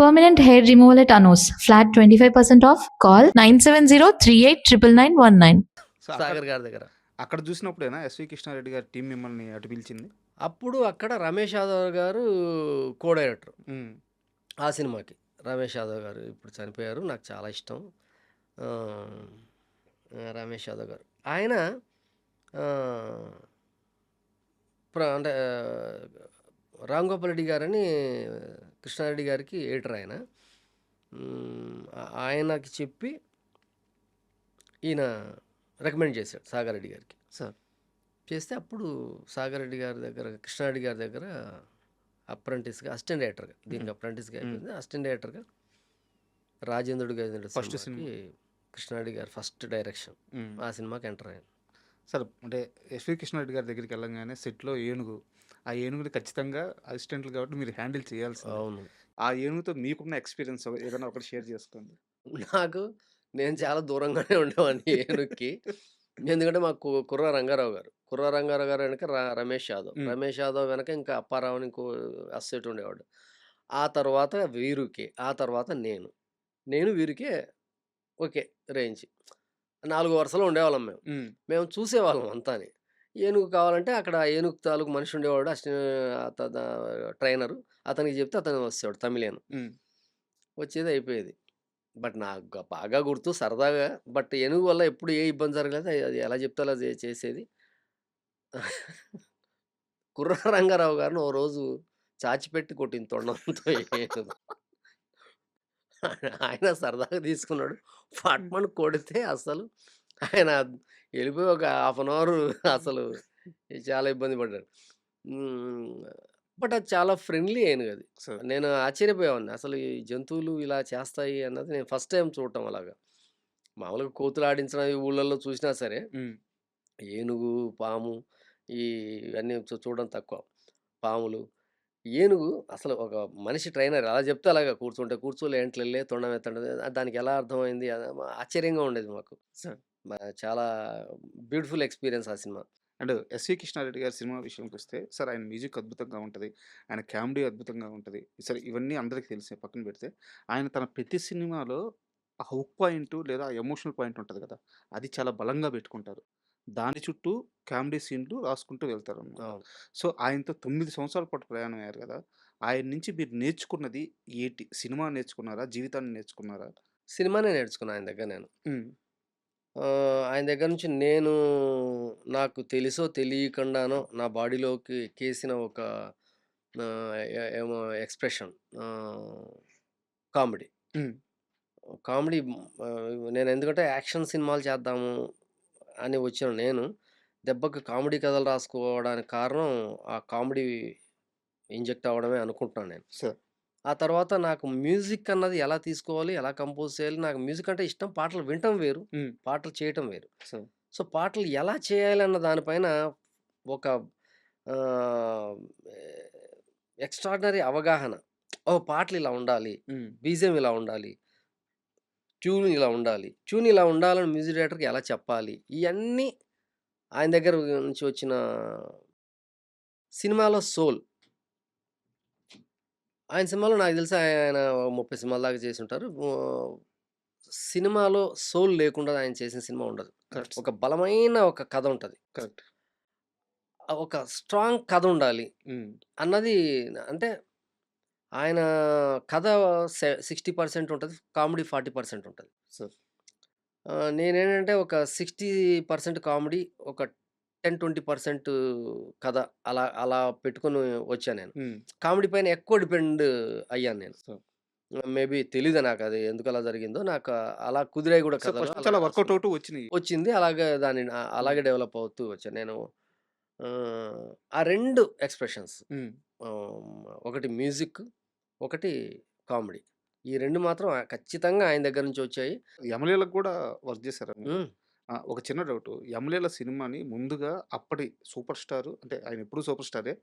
Permanent hair removal at Anos. Flat 25% off. Call 970-389919. So అక్కడ సాగర్ గారి దగ్గర. అక్కడ చూసినప్పుడేనా ఎస్వి కృష్ణారెడ్డి గారి టీం మిమ్మల్ని అటు పిలిచింది? అప్పుడు అక్కడ రమేష్ యాదవ్ గారు కో డైరెక్టర్ ఉమ్, ఆ సినిమాకి. రమేష్ యాదవ్ గారు ఇప్పుడు చనిపోయారు, నాకు చాలా ఇష్టం. ఆ, రమేష్ యాదవ్ గారు ఆయన ఆ, అంటే రామ్ గోపాల్ రెడ్డి గారని కృష్ణారెడ్డి గారికి ఎడిటర్ ఆయన. ఆయనకి చెప్పి ఈయన రికమెండ్ చేశాడు సాగర్ రెడ్డి గారికి. సార్ చేస్తే అప్పుడు సాగర్ రెడ్డి గారి దగ్గర, కృష్ణారెడ్డి గారి దగ్గర అప్రెంటిస్గా, అసిస్టెంట్ డైరెక్టర్గా, దీనికి అప్రెంటిస్గా అయిపోయింది. అసిస్టెంట్ డైరెక్టర్గా రాజేంద్రుడు గజేంద్రుడు First సినిమాకి కృష్ణారెడ్డి గారు ఫస్ట్ డైరెక్షన్. ఉమ్. ఆ సినిమాకి ఎంటర్ అయ్యాను. సార్ అంటే ఎస్వి కృష్ణారెడ్డి గారి దగ్గరికి వెళ్ళంగానే సెట్లో ఏనుగు, ఆ ఏనుగుని ఖచ్చితంగా అసిస్టెంట్లు కాబట్టి మీరు హ్యాండిల్ చేయాల్సింది. అవును. ఆ ఏనుగుతో మీకున్న ఎక్స్పీరియన్స్ ఏదైనా ఒకటి షేర్ చేసుకోండి. నాకు నేను చాలా దూరంగానే ఉండేవాడిని ఏనుక్కి. ఎందుకంటే మాకు కుర్ర రంగారావు గారు, వెనక రమేష్ యాదవ్, రమేష్ యాదవ్ వెనక ఇంకా అప్పారావు అని ఇంకో అసోసియేట్ ఉండేవాడు. ఆ తర్వాత వీరుకే, ఆ తర్వాత నేను వీరుకే ఓకే రేంజ్. 4 వరుసలో ఉండేవాళ్ళం మేము. ఉమ్, మేము చూసేవాళ్ళం అంతాని. ఏనుగు కావాలంటే అక్కడ ఏనుగు తాలూకు మనిషి ఉండేవాడు, ట్రైనరు. అతనికి చెప్తే అతను వచ్చేవాడు, తమిళియన్. ఉమ్. వచ్చేది అయిపోయేది. బట్ నాకు బాగా గుర్తు సరదాగా. బట్ ఏనుగు వల్ల ఎప్పుడు ఏ ఇబ్బంది జరగలేదు. అది ఎలా చెప్తే అలా చేసేది. కుర్ర రంగారావు గారిని ఓ రోజు చాచిపెట్టి కొట్టింది తొండంతో ఏనుగు. ఆయన సరదాగా తీసుకున్నాడు. పట్మని కొడితే అసలు ఆయన వెళ్ళిపోయి ఒక హాఫ్ అన్ అవర్ అసలు చాలా ఇబ్బంది పడ్డాడు. బట్ అది చాలా ఫ్రెండ్లీ ఏనుగు అది. సార్ నేను ఆశ్చర్యపోయేవాడిని. అసలు ఈ జంతువులు ఇలా చేస్తాయి అన్నది నేను ఫస్ట్ టైం చూడటం అలాగా. మామూలుగా కోతులు ఆడించడం ఈ ఊళ్ళల్లో చూసినా సరే, ఉమ్, ఏనుగు, పాము ఇవన్నీ చూడడం తక్కువ. పాములు, ఏనుగు అసలు ఒక మనిషి ట్రైనర్ అలా చెప్తే అలాగా కూర్చుంటే కూర్చోలే, ఎంట్లెళ్ళే, తొండం ఎత్తండి, దానికి ఎలా అర్థమైంది ఆశ్చర్యంగా ఉండేది మాకు. సార్ చాలా బ్యూటిఫుల్ ఎక్స్పీరియన్స్ ఆ సినిమా. అండ్ ఎస్వి కృష్ణారెడ్డి గారి సినిమా విషయంకి వస్తే సార్ ఆయన మ్యూజిక్ అద్భుతంగా ఉంటుంది, ఆయన కామెడీ అద్భుతంగా ఉంటుంది. సరే ఇవన్నీ అందరికీ తెలిసే పక్కన పెడితే ఆయన తన ప్రతి సినిమాలో ఆ హుక్ పాయింట్ లేదా ఎమోషనల్ పాయింట్ ఉంటుంది కదా, అది చాలా బలంగా పెట్టుకుంటారు. దాని చుట్టూ కామెడీ సీన్లు రాసుకుంటూ వెళ్తారు అన్నమాట. అవును. సో ఆయనతో 9 సంవత్సరాల పాటు ప్రయాణం అయ్యారు కదా, ఆయన నుంచి మీరు నేర్చుకున్నది ఏంటి? సినిమా నేర్చుకున్నారా, జీవితాన్ని నేర్చుకున్నారా? సినిమానే నేర్చుకున్నా ఆయన దగ్గర నేను. ఉమ్, ఆయన దగ్గర నుంచి నేను నాకు తెలుసో తెలియకుండానో నా బాడీలోకి ఎక్కేసిన ఒక ఏమో ఎక్స్ప్రెషన్, కామెడీ. ఉమ్, కామెడీ నేను ఎందుకంటే యాక్షన్ సినిమాలు చేద్దాము అని వచ్చాను నేను. దెబ్బకి కామెడీ కథలు రాసుకోవడానికి కారణం ఆ కామెడీ ఇంజెక్ట్ అవ్వడమే అనుకుంటున్నాను నేను. సార్ ఆ తర్వాత నాకు మ్యూజిక్ అన్నది ఎలా తీసుకోవాలి, ఎలా కంపోజ్ చేయాలి, నాకు మ్యూజిక్ అంటే ఇష్టం. పాటలు వినటం వేరు, ఉమ్, పాటలు చేయటం వేరు. సార్ సో, పాటలు ఎలా చేయాలన్న దానిపైన ఒక ఆహ్, ఎక్స్‌ట్రార్డినరీ అవగాహన. ఓహ్! పాటలు ఇలా ఉండాలి, ఉమ్, బీజీఎం ఇలా ఉండాలి, ట్యూన్ ఇలా ఉండాలి, ట్యూన్ ఇలా ఉండాలని మ్యూజిక్ డైరెక్టర్‌కి ఎలా చెప్పాలి, ఇయన్నీ ఆయన దగ్గర నుంచి వచ్చిన సినిమాలో సోల్. ఆయన సినిమాలో నాకు తెలిసి ఆయన 30 సినిమాల దాకా చేసుంటారు. సినిమాలో సోల్ లేకుండా ఆయన చేసిన సినిమా ఉండదు. కరెక్ట్ ఒక బలమైన ఒక కథ ఉంటది. కరెక్ట్. ఒక స్ట్రాంగ్ కథ ఉండాలి ఉమ్, అన్నది. అంటే ఆయన కథ 60% ఉంటది. కామెడీ 40% ఉంటది. సార్ నేనేంటంటే ఒక 60% కామెడీ, ఒక 10, 20% కథ అలా అలా పెట్టుకొని వచ్చా నేను. ఉమ్, కామెడీ పైన ఎక్కువ డిపెండ్ అయ్యాను నేను. సార్ మేబీ తెలీదు నాకది ఎందుకలా జరిగిందో. నాకు అలా కుదిరాయి గూడా సో కథలు. ఫస్ట్ చాలా వర్కౌట్ అవుతూ వచ్చినాయి. వచ్చింది. అలాగే దాన్ని అలాగే డెవలప్ అవుతూ వచ్చాను నేను. ఆ 2 ఎక్స్‌ప్రెషన్స్, ఉమ్, ఒకటి మ్యూజిక్, ఒకటి కామెడీ. ఈ 2 మాత్రం ఖచ్చితంగా ఆయన దగ్గర నుంచి వచ్చాయి. యమలీలకు కూడా వర్క్ చేశారా మీరు? హ్మ్. ఒక చిన్న డౌటు. 'యమలీల' సినిమాని ముందుగా అప్పటి సూపర్ స్టారు, అంటే ఆయన ఎప్పుడూ సూపర్ స్టారే,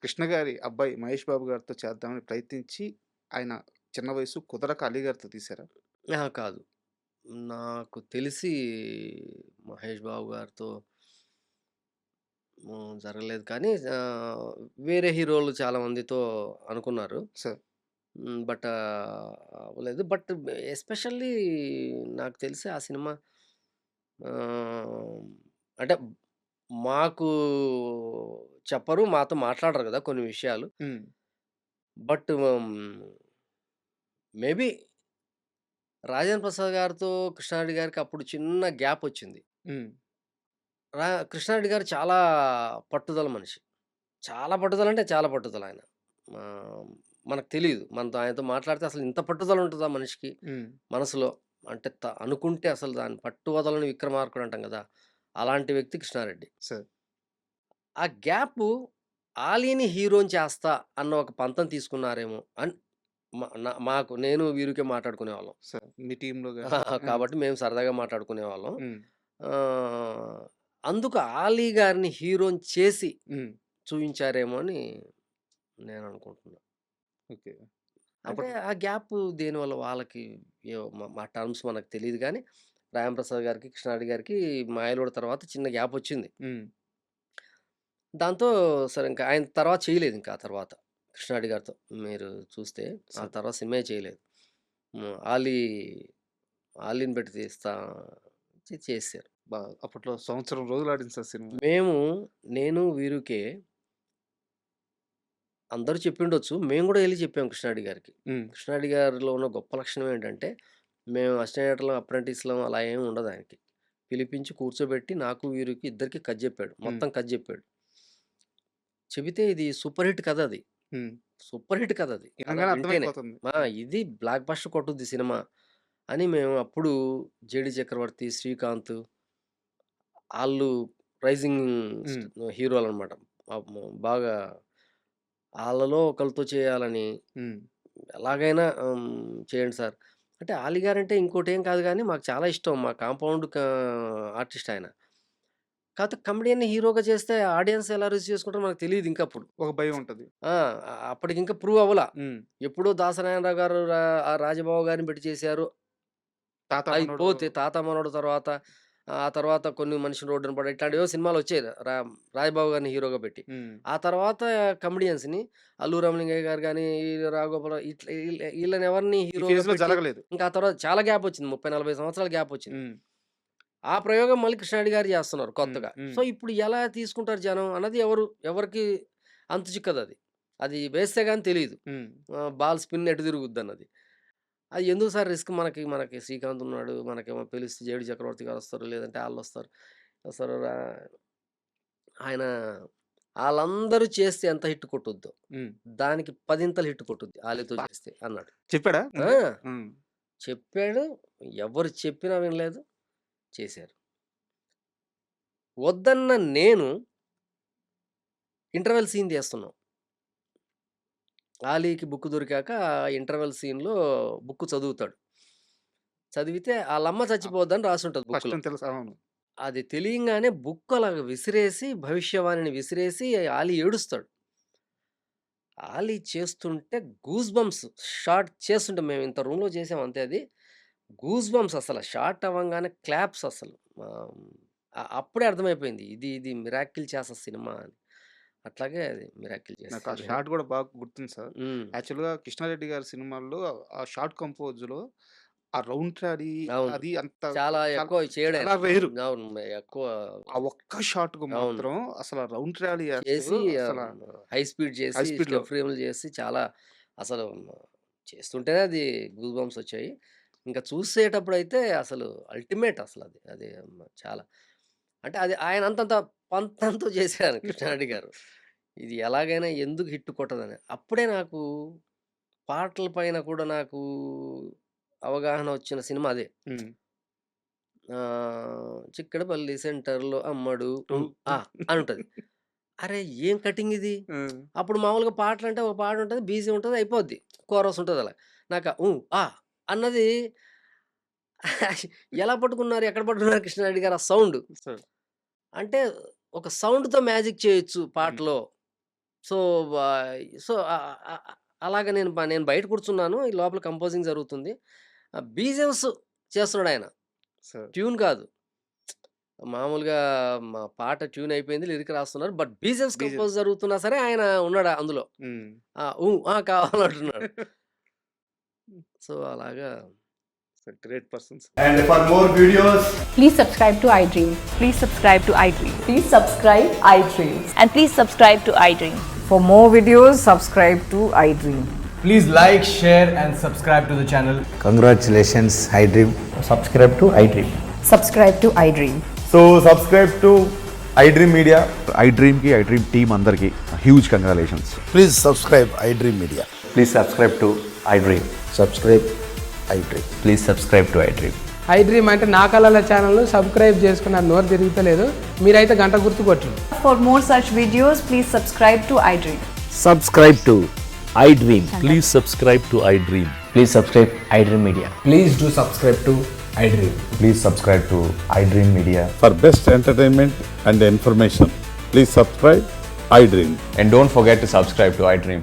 కృష్ణ గారి అబ్బాయి మహేష్ బాబు గారితో చేద్దామని ప్రయత్నించి ఆయన చిన్న వయసు కుదరక అలీ గారితో తీశారా? అహా! కాదు. నాకు తెలిసి మహేష్ బాబు గారితో జరగలేదు కానీ వేరే హీరోలు చాలా మందితో అనుకున్నారు. సార్ బట్ అవ్వలేదు. బట్ ఎస్పెషల్లీ నాకు తెలిసి ఆ సినిమా ఆహ్, అంటే మాకు చెప్పరు. మాతో మాట్లాడరు గదా! కొన్ని విషయాలు. హ్మ్. బట్ మేబీ రాజేంద్ర ప్రసాద్ గారితో కృష్ణారెడ్డి గారికి అప్పుడు చిన్న గ్యాపొచ్చింది. హ్మ్. కృష్ణారెడ్డి గారు చాలా పట్టుదల మనిషి. చాలా పట్టుదలంటే చాలా పట్టుదల ఆయన. ఆహ్, మనకు తెలీదు. మనతో ఆయనతో మాట్లాడితే అసలు ఇంత పట్టుదల ఉంటదా మనిషికి హ్మ్. మనసులో? అంటే అనుకుంటే అసలు దాన్ని పట్టు వదలని విక్రమార్కుడు అంటాం గదా! అలాంటి వ్యక్తి కృష్ణారెడ్డి. సార్. ఆ గ్యాపు 'ఆలీని' హీరోని చేస్తా అన్న ఒక పంతం తీసుకున్నారేమో అని మాకు నేను వీరుకే మాట్లాడుకునేవాళ్ళం. సార్. మీ టీమ్‌లో గాని ఆ! కాబట్టి మేము సరదాగా మాట్లాడుకునేవాళ్ళం. హ్మ్. ఆహ్, అందుకు 'ఆలీ' గారిని హీరోని చేసి హ్మ్. చూయించారేమో అని నేననుకుంటున్నా. ఓకే. అంటే అప్పట్లో ఆ గ్యాప్ దేనివల్ల వాళ్ళకి మా మా టర్మ్స్ మనకు తెలీదు గానీ, రాంప్రసాద్ గారికి, కృష్ణారెడ్డి గారికి 'మాయలోడు' తర్వాత చిన్న గ్యాపొచ్చింది. హ్మ్. దాంతో సరే ఇంక ఆయన తర్వాత చేయలేదింక ఆ తర్వాత. కృష్ణారెడ్డి గారితో మీరు చూస్తే ఆ సార్. తర్వాత సినిమాయే చేయలేదు. 'ఆలీని' పెట్టి తీస్తా చేసేసారు. అప్పట్లో సంవత్సరం రోజులు ఆడింది సార్ సినిమా. మేము నేను, వీరుకే అందరూ చెప్పిండొచ్చు. మేము గూడా ఎళ్లి చెప్పాం కృష్ణారెడ్డి గారికి. హ్మ్. కృష్ణారెడ్డి గారిలో ఉన్న గొప్ప లక్షణం ఏంటంటే, మేము అసిస్టెంట్ డైరెక్టర్‌లం, అప్రెంటిస్‌లం అలా ఏమి ఉండదాయనకి. పిలిపించి కూర్చోబెట్టి నాకు, వీరుకి ఇద్దరికి కథ జెప్పాడు. హ్మ్. మొత్తం కథ జెప్పాడు. చెబితే ఇది సూపర్ హిట్ కథ అది. హ్మ్. సూపర్ హిట్ కథ అది. కథ వినంగానే వింటేనే. అర్థమైపోతుంది. ఇది బ్లాక్ బస్టర్ కొట్టుద్ది సినిమా అని మేము అప్పుడు 'జేడీ చక్రవర్తి', 'శ్రీకాంత్' ఆళ్ళు రైజింగ్ స్ట్ హ్మ్. హీరోలనమాట. బాగా ఆళ్ళలో ఒకళ్ళతో చేయాలని హ్మ్. ఎలాగైనా చేయండి సార్. అంటే 'ఆలీ' గారంటే ఇంకోటేం కాదు గానీ మాకు చాలా ఇష్టం. మా కాంపౌండ్ ఆర్టిస్ట్ ఆయన. కాపోతే కమెడియన్‌ని హీరోగా చేస్తే ఆడియన్స్ ఎలా రిసీవ్ చేసుకుంటారో మనకు తెలీదు ఇంకప్పుడు. ఒక భయం ఉంటది. ఆ! అప్పటికింకా ప్రూవ్ అవ్వల. హ్మ్. ఎప్పుడో దాసనారాయణరావు గారు, రాజబాబు గారిని పెట్టి చేశారు. 'తాత అయి మనోడు' పోతే 'తాత మనోడు' తర్వాత ఆ తర్వాత కొన్ని 'మనిషి రోడ్డున పడ' ఇట్లాంటివేవో సినిమాలొచ్చాయి. రాజబాబు గారిని హీరోగా పెట్టి. హ్మ్. ఆ తర్వాత కమెడియన్స్‌ని అల్లు రామలింగయ్య గారు గాని, రాఘగోపాల్ ఇట్లా ఈళ్ళని ఎవరిని ఈ హీరోగా ఫేజ్‌లో పెట్టి జరగలేదు. ఇంకా ఆ తర్వాత చాలా గ్యాపొచ్చింది. 30, 40 సంవత్సరాల గ్యాపొచ్చింది. హ్మ్. ఆ ప్రయోగం మళ్ళీ కృష్ణారెడ్డి గారు చేస్తున్నారు హ్మ్. కొత్తగా. హ్మ్. సో, ఇప్పుడు ఎలా తీసుకుంటారు జనం అన్నది ఎవరికి అంతు చిక్కదది. అది వేస్తే గాని తెలీదు. హ్మ్. బాల్ స్పిన్ ఎటు తిరుగుద్దన్నది. అది ఎందుకు సార్ రిస్క్ మనకి శ్రీకాంత్ ఉన్నాడు. మనకేమో పిలిస్తే 'జేడీ చక్రవర్తి' గారొస్తారు. లేదంటే ఆళ్ళొస్తారు. వస్తారు. ఆయన ఆళ్ళందరూ చేస్తే ఎంత హిట్ కొట్టుద్దో, హ్మ్. దానికి పదింతలు హిట్ కొట్టుద్ది ఆళ్ళతో అబ్బా! చేస్తే అన్నాడు. చెప్పాడా ఆ! ముందే? హ్మ్. చెప్పాడు. ఎవరు చెప్పినా వినలేదు. చేశారు. వద్దన్న నేను ఇంటర్వెల్ సీన్ తీస్తున్నాం. 'ఆలీకి' బుక్ దొరికాక ఇంటర్వెల్ సీన్‌లో బుక్ చదువుతాడు. చదివితే ఆళ్ళమ్మ అప్ చచ్చిపోద్దని రాసుంటది ఫస్ట్ బుక్‌లో. టైమ్ తెలుసు. అవును. అది తెలియంగానే బుక్ అలాగ విసిరేసి, భవిష్యవాణిని విసిరేసి ఆలీ ఏడుస్తాడు. ఆలీ చేస్తుంటే గూస్ బంప్స్ షాట్ చేస్తుంటే మేము ఇంత రూమ్‌లో చేసాం అంతే అది. గూస్ బంప్స్ అసల షాట్ అవ్వంగానే క్లాప్స్ అసలు. ఆహ్, అప్పుడే అర్థమైపోయింది. ఇది మిరాకిల్ చేస్తది సినిమా అని. అట్లాగే అది మిరాకిల్ నాకు ఆ చేసింది. షాట్ గూడా బాగా గుర్తుంది సార్. హ్మ్. యాక్చువల్‌గా 'కృష్ణారెడ్డి' గారి సినిమాల్లో ఆ షార్ట్ కంపోజ్‌లో ఆ రౌండ్ ట్రాలీ అవును. అది అంత చాలా చాలా ఎక్కువ చేయడాయన. చాలా రేరు. అవును. ఎక్కువ ఆ ఒక్క షాట్‌కు అవును. మాత్రం అసల రౌండ్ ట్రాలీ ఏస్తూ చేసి అసల హై స్పీడ్ హై చేసి, స్పీడ్‌లో. స్టెప్ ఫ్రేమ్‌లు చేసి చాలా అసలు చేస్తుంటేనే అది గూస్ బంప్స్ వచ్చాయి. ఇంకా చూసేటప్పుడైతే అసలు అల్టిమేట్ అసలది. అది చాలా అంటే అది ఆయన అంతంత పంతంతో చేశారు కృష్ణారెడ్డి గారు. ఇది ఎలాగైనా ఎందుకు హిట్ కొట్టదని. అప్పుడే నాకు పాటల పైన కూడా నాకు అవగాహన వచ్చిన సినిమా అదే. హ్మ్. 'చిక్కడపల్లి సెంటర్‌లో అమ్మడు టు ఆ' అని ఉంటది. అరే! ఏం కటింగ్ ఇది? హ్మ్. అప్పుడు మామూలుగా పాటలంటే ఒక పాట ఉంటది. బీజీ ఉంటది. అయిపోద్ది. కోరస్ ఉంటదలా. నాకా అన్నది ఎలా పట్టుకున్నారు? ఎక్కడ పట్టుకున్నారు కృష్ణారెడ్డి గారు ఆ సౌండ్? సో అంటే ఒక సౌండ్‌తో మ్యాజిక్ చేయొచ్చు హ్మ్. పాటలో. సో, సో, అలాగా నేను బయట కూర్చున్నాను. ఈ లోపల కంపోజింగ్ జరుగుతుంది. బీజిఎమ్స్ చేస్తున్నాడాయన. సో ట్యూన్ కాదు. మామూలుగా మా పాట ట్యూన్ అయిపోయింది. లిరిక్ రాస్తున్నారు. బట్ బీజిఎమ్స్ డీజే కంపోజ్ జరుగుతున్నా సరే ఆయన ఉన్నాడు అందులో. హ్మ్. కావాలంటున్నాడు. సో అలాగా great persons. And for more videos, Please subscribe to iDream. Please subscribe to iDream. Please subscribe iDream. And please subscribe to iDream. For more videos, subscribe to iDream. please like, share, and subscribe to the channel. Congratulations, iDream. subscribe to iDream. Subscribe to iDream. So subscribe to iDream Media. iDream ki iDream team andarki huge congratulations. Please subscribe iDream Media. Please subscribe to iDream. Subscribe iDream. Please subscribe to iDream. iDream అంటే నా కళల ఛానల్ను subscribe చేసుకున్న నోరు తిరుగుతలేదు, మీరైతే గంట గుర్తు కొట్టండి. For more such videos, please subscribe to iDream. Subscribe to iDream. Please subscribe to iDream. Please subscribe iDream Media. Please do subscribe to iDream. Please subscribe to iDream Media. For best entertainment and information, please subscribe iDream. And don't forget to subscribe to iDream.